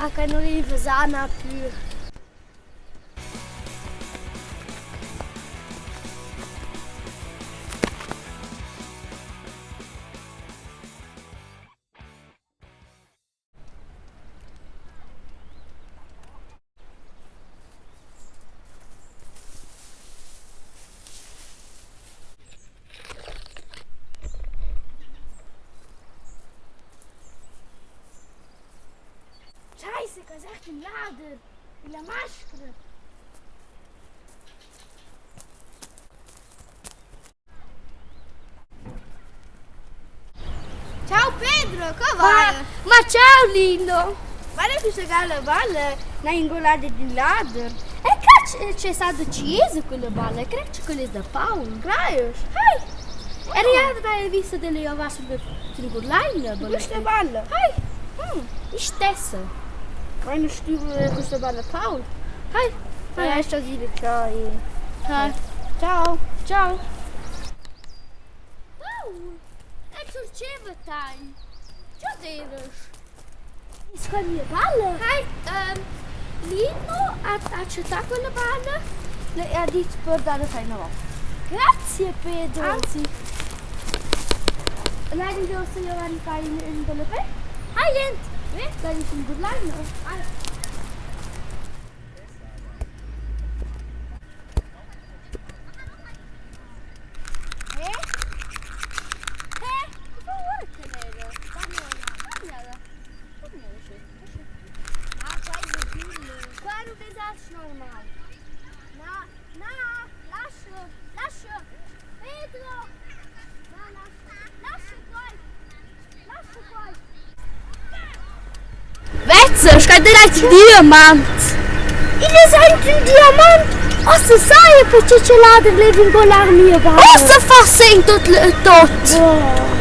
Ah, che non li fasana più. Scheiße, cos'è il ladro? La maschera. Ciao Pedro, come vai? Ma ciao Lindo! Guarda questa galla balla, la ingolata di ladro. E c'è stato chiesa quella balla, credo che quella è da Paolo. Craios? Hai! E riada hai visto delle ovas sul gurlaino? Questa balla? Hai! Istessa. Vai no studio questa balla Paolo. Hai! Hai sto dire ciao. Ciao. Ciao. E succede tai? Ciao Deus. Scegli le balle? Hai, Lino ha accettato quella balla e ha detto per dare fai una volta. Grazie Pedro. Anzi, lei mi deve Giovanni fare in quella pe? Hai niente? Lei mi sul gurlaino. Normal. Na, lascia, Pedro. Lascia qua. Vezza, scadere il diamante. Ihr seid ein Diamant. Oh, se sai perché ce l'ha deve vincolare mia balla. Oh, se fa sento tot.